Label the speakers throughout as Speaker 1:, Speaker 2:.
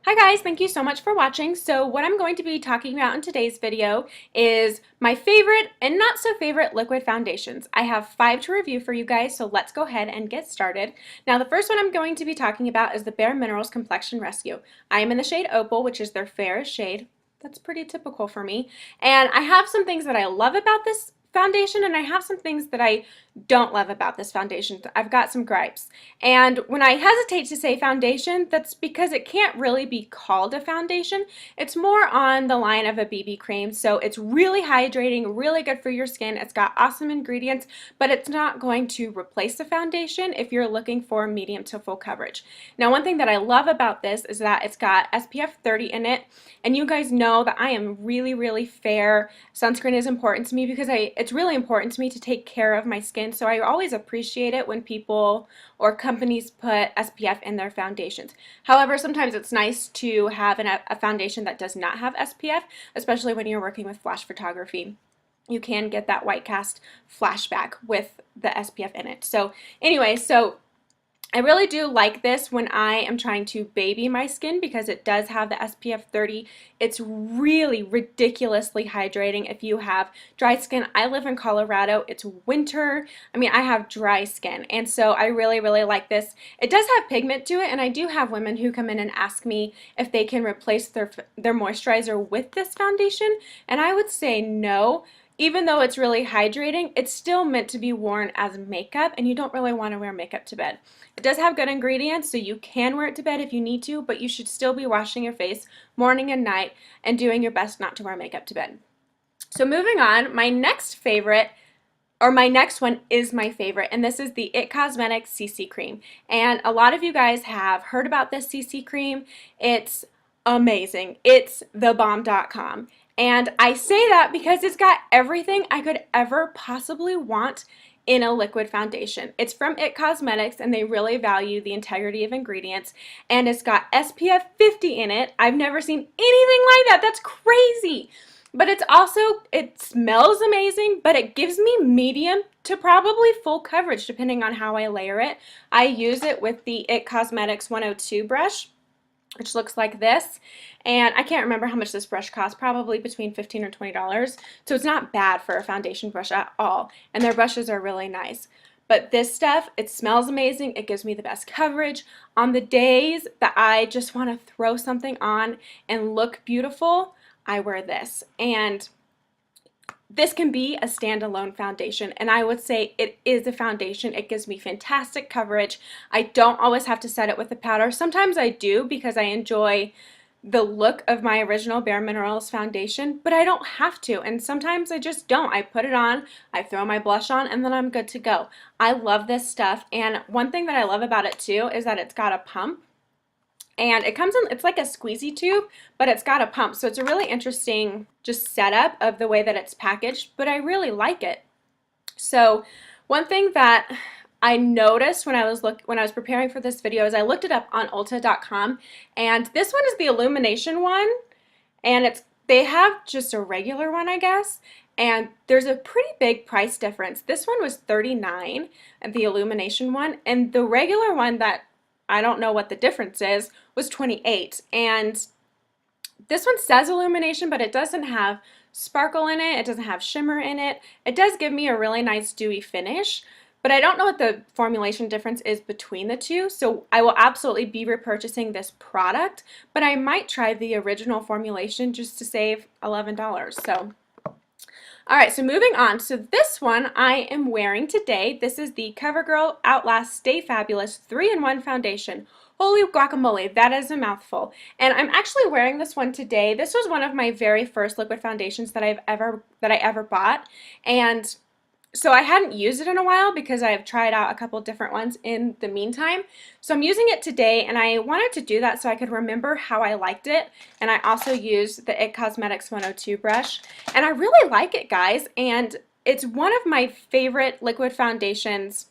Speaker 1: Hi guys, thank you so much for watching. So what I'm going to be talking about in today's video is my favorite and not so favorite liquid foundations. I have 5 to review for you guys, so let's go ahead and get started. Now the first one I'm going to be talking about is the Bare Minerals Complexion Rescue. I am in the shade Opal, which is their fairest shade. That's pretty typical for me. And I have some things that I love about this foundation, and I have some things that I don't love about this foundation. I've got some gripes. And when I hesitate to say foundation, that's because it can't really be called a foundation. It's more on the line of a BB cream. So it's really hydrating, really good for your skin. It's got awesome ingredients, but it's not going to replace the foundation if you're looking for medium to full coverage. Now, one thing that I love about this is that it's got SPF 30 in it. And you guys know that I am really fair. Sunscreen is important to me because it's really important to me to take care of my skin. So I always appreciate it when people or companies put SPF in their foundations. However, sometimes it's nice to have a foundation that does not have SPF, especially when you're working with flash photography. You can get that white cast flashback with the SPF in it. So anyway, I really do like this when I am trying to baby my skin because it does have the SPF 30. It's really ridiculously hydrating if you have dry skin. I live in Colorado. It's winter. I mean, I have dry skin, and so I really like this. It does have pigment to it, and I do have women who come in and ask me if they can replace their moisturizer with this foundation, and I would say no. Even though it's really hydrating, it's still meant to be worn as makeup, and you don't really want to wear makeup to bed. It does have good ingredients, so you can wear it to bed if you need to, but you should still be washing your face morning and night and doing your best not to wear makeup to bed. So moving on, my next one is my favorite, and this is the IT Cosmetics CC Cream. And a lot of you guys have heard about this CC Cream. It's amazing. It's thebomb.com. And I say that because it's got everything I could ever possibly want in a liquid foundation. It's from IT Cosmetics, and they really value the integrity of ingredients, and it's got SPF 50 in it. I've never seen anything like that. That's crazy. But it smells amazing, but it gives me medium to probably full coverage depending on how I layer it. I use it with the IT Cosmetics 102 brush, which looks like this, and I can't remember how much this brush costs, probably between $15 or $20, so it's not bad for a foundation brush at all, and their brushes are really nice. But this stuff, it smells amazing, it gives me the best coverage. On the days that I just want to throw something on and look beautiful, I wear this, and this can be a standalone foundation, and I would say it is a foundation. It gives me fantastic coverage. I don't always have to set it with a powder. Sometimes I do because I enjoy the look of my original Bare Minerals foundation, but I don't have to, and sometimes I just don't. I put it on, I throw my blush on, and then I'm good to go. I love this stuff, and one thing that I love about it too is that it's got a pump. And it comes in, it's like a squeezy tube, but it's got a pump. So it's a really interesting just setup of the way that it's packaged, but I really like it. So one thing that I noticed when I was preparing for this video is I looked it up on Ulta.com, and this one is the illumination one, and they have just a regular one, I guess, and there's a pretty big price difference. This one was $39, the illumination one, and the regular one that I don't know what the difference is, was $28. And this one says illumination, but it doesn't have sparkle in it. It doesn't have shimmer in it. It does give me a really nice dewy finish, but I don't know what the formulation difference is between the two, so I will absolutely be repurchasing this product, but I might try the original formulation just to save $11. So alright, so moving on. So this one I am wearing today. This is the CoverGirl Outlast Stay Fabulous 3-in-1 Foundation. Holy guacamole, that is a mouthful. And I'm actually wearing this one today. This was one of my very first liquid foundations that I ever bought. And so I hadn't used it in a while because I have tried out a couple different ones in the meantime. So I'm using it today, and I wanted to do that so I could remember how I liked it. And I also used the IT Cosmetics 102 brush. And I really like it, guys. And it's one of my favorite liquid foundations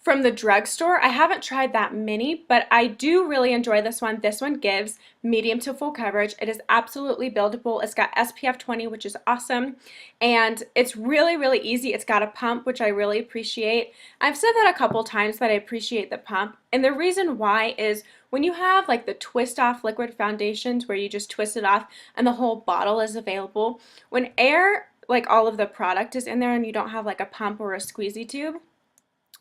Speaker 1: from the drugstore. I haven't tried that many, but I do really enjoy this one. This one gives medium to full coverage. It is absolutely buildable. It's got SPF 20, which is awesome, and it's really, really easy. It's got a pump, which I really appreciate. I've said that a couple times that I appreciate the pump, and the reason why is when you have like the twist off liquid foundations where you just twist it off and the whole bottle is available, when air, like all of the product is in there and you don't have like a pump or a squeezy tube,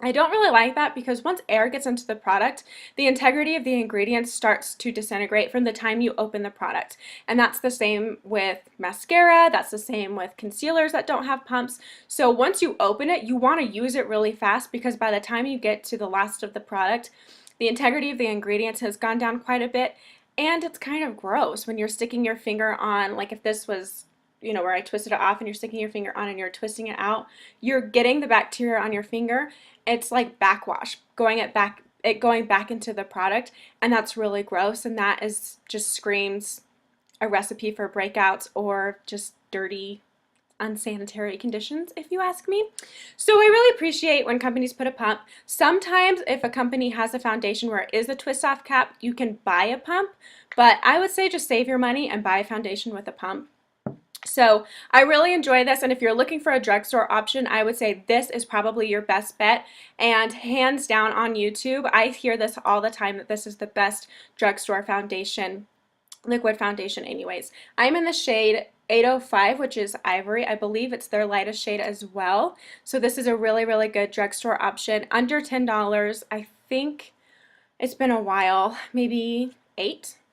Speaker 1: I don't really like that because once air gets into the product, the integrity of the ingredients starts to disintegrate from the time you open the product. And that's the same with mascara, that's the same with concealers that don't have pumps. So once you open it, you want to use it really fast because by the time you get to the last of the product, the integrity of the ingredients has gone down quite a bit, and it's kind of gross when you're sticking your finger on, like if this was, you know, where I twisted it off and you're sticking your finger on and you're twisting it out, you're getting the bacteria on your finger. It's like backwash going back into the product, and that's really gross, and that is just screams a recipe for breakouts or just dirty, unsanitary conditions, if you ask me. So I really appreciate when companies put a pump. Sometimes if a company has a foundation where it is a twist off cap, you can buy a pump, but I would say just save your money and buy a foundation with a pump. So I really enjoy this, and if you're looking for a drugstore option, I would say this is probably your best bet, and hands down on YouTube, I hear this all the time that this is the best drugstore foundation, liquid foundation anyways. I'm in the shade 805, which is Ivory. I believe it's their lightest shade as well. So this is a really, really good drugstore option. Under $10, I think it's been a while, maybe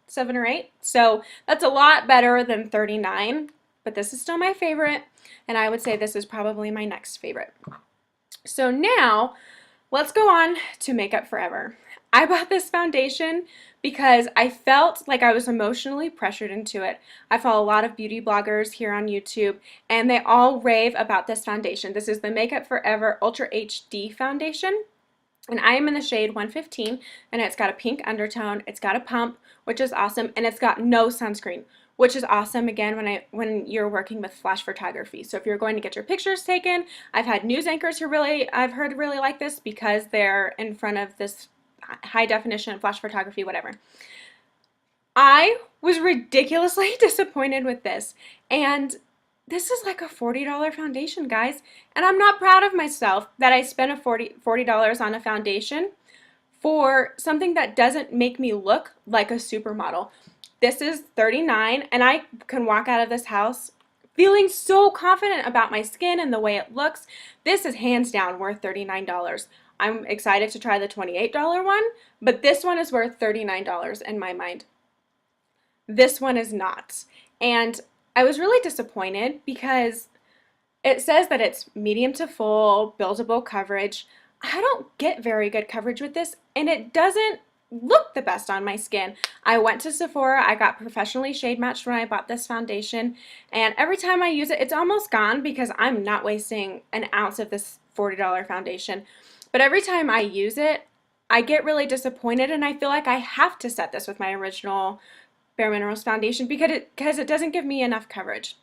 Speaker 1: 7 or 8. So that's a lot better than $39. But this is still my favorite, and I would say this is probably my next favorite. So now let's go on to Makeup Forever. I bought this foundation because I felt like I was emotionally pressured into it. I follow a lot of beauty bloggers here on YouTube, and they all rave about this foundation. This is the Makeup Forever Ultra HD foundation, and I am in the shade 115, and it's got a pink undertone, it's got a pump, which is awesome, and it's got no sunscreen, which is awesome again when you're working with flash photography. So if you're going to get your pictures taken, I've had news anchors who I've heard really like this because they're in front of this high definition flash photography, whatever. I was ridiculously disappointed with this, and this is like a $40 foundation, guys, and I'm not proud of myself that I spent a $40 on a foundation for something that doesn't make me look like a supermodel. This is $39, and I can walk out of this house feeling so confident about my skin and the way it looks. This is hands down worth $39. I'm excited to try the $28 one, but this one is worth $39 in my mind. This one is not. And I was really disappointed because it says that it's medium to full, buildable coverage. I don't get very good coverage with this, and it doesn't look the best on my skin. I went to Sephora, I got professionally shade matched when I bought this foundation, and every time I use it, it's almost gone because I'm not wasting an ounce of this $40 foundation. But every time I use it, I get really disappointed, and I feel like I have to set this with my original Bare Minerals foundation because it doesn't give me enough coverage.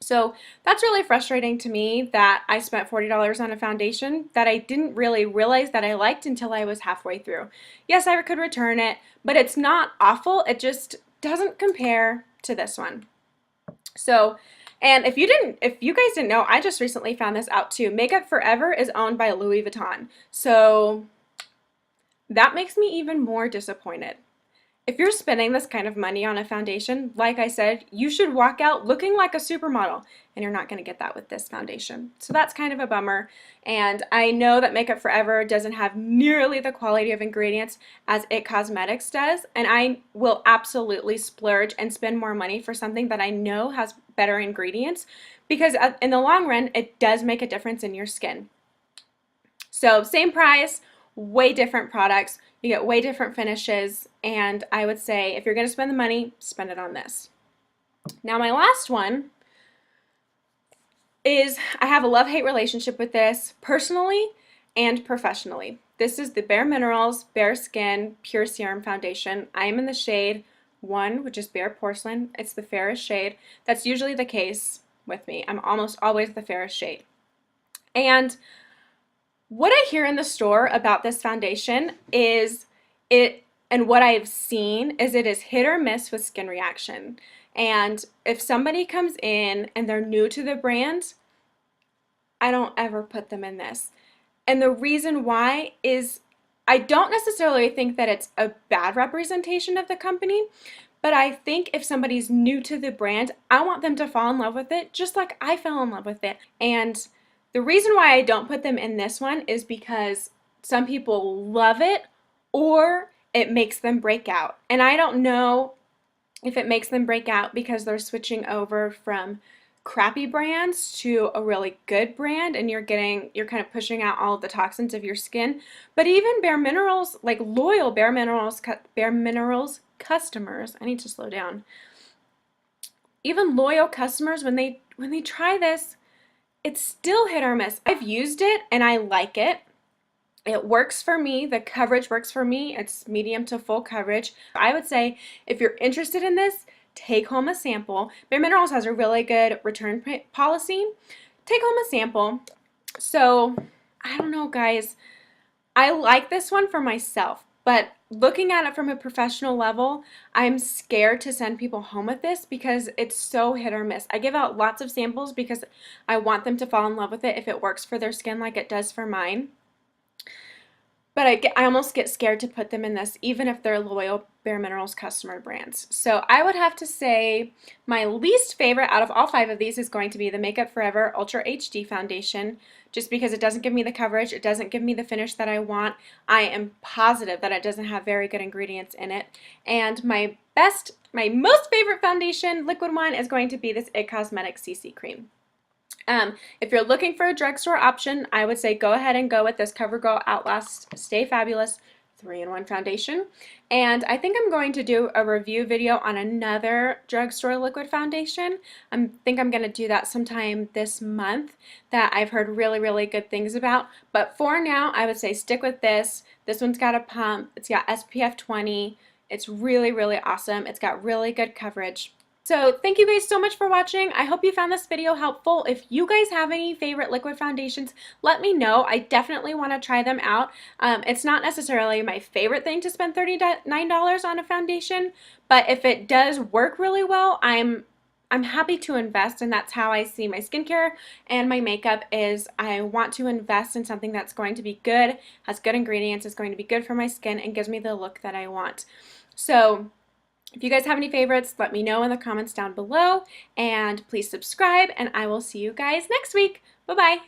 Speaker 1: So that's really frustrating to me that I spent $40 on a foundation that I didn't really realize that I liked until I was halfway through. Yes, I could return it, but it's not awful. It just doesn't compare to this one. So, and if you guys didn't know, I just recently found this out too. Makeup Forever is owned by Louis Vuitton. So that makes me even more disappointed. If you're spending this kind of money on a foundation, like I said, you should walk out looking like a supermodel, and you're not going to get that with this foundation. So that's kind of a bummer, and I know that Makeup Forever doesn't have nearly the quality of ingredients as IT Cosmetics does, and I will absolutely splurge and spend more money for something that I know has better ingredients because in the long run, it does make a difference in your skin. So same price, way different products. You get way different finishes, and I would say if you're going to spend the money, spend it on this. Now my last one is I have a love-hate relationship with this personally and professionally. This is the Bare Minerals Bare Skin Pure Serum Foundation. I am in the shade 1, which is Bare Porcelain. It's the fairest shade. That's usually the case with me. I'm almost always the fairest shade. And What I hear in the store about this foundation is it, and what I've seen is it is hit or miss with skin reaction. And if somebody comes in and they're new to the brand, I don't ever put them in this. And the reason why is I don't necessarily think that it's a bad representation of the company, but I think if somebody's new to the brand, I want them to fall in love with it just like I fell in love with it. And the reason why I don't put them in this one is because some people love it or it makes them break out. And I don't know if it makes them break out because they're switching over from crappy brands to a really good brand and you're kind of pushing out all of the toxins of your skin. But even Bare Minerals, like loyal Bare Minerals customers, I need to slow down. Even loyal customers, when they try this, it's still hit or miss. I've used it and I like it. It works for me. The coverage works for me. It's medium to full coverage. I would say if you're interested in this, take home a sample. Bare Minerals has a really good return policy. Take home a sample. So, I don't know, guys. I like this one for myself, but looking at it from a professional level, I'm scared to send people home with this because it's so hit or miss. I give out lots of samples because I want them to fall in love with it if it works for their skin like it does for mine. But I almost get scared to put them in this, even if they're loyal Bare Minerals customer brands. So I would have to say my least favorite out of all 5 of these is going to be the Makeup Forever Ultra HD Foundation, just because it doesn't give me the coverage, it doesn't give me the finish that I want. I am positive that it doesn't have very good ingredients in it. And my most favorite foundation, liquid one, is going to be this IT Cosmetics CC Cream. If you're looking for a drugstore option, I would say go ahead and go with this CoverGirl Outlast Stay Fabulous 3-in-1 foundation. And I think I'm going to do a review video on another drugstore liquid foundation. I think I'm going to do that sometime this month that I've heard really, really good things about. But for now, I would say stick with this. This one's got a pump. It's got SPF 20. It's really, really awesome. It's got really good coverage. So thank you guys so much for watching. I hope you found this video helpful. If you guys have any favorite liquid foundations, let me know. I definitely want to try them out. It's not necessarily my favorite thing to spend $39 on a foundation, but if it does work really well, I'm happy to invest, and that's how I see my skincare and my makeup is I want to invest in something that's going to be good, has good ingredients, is going to be good for my skin, and gives me the look that I want. So if you guys have any favorites, let me know in the comments down below, and please subscribe, and I will see you guys next week. Bye-bye.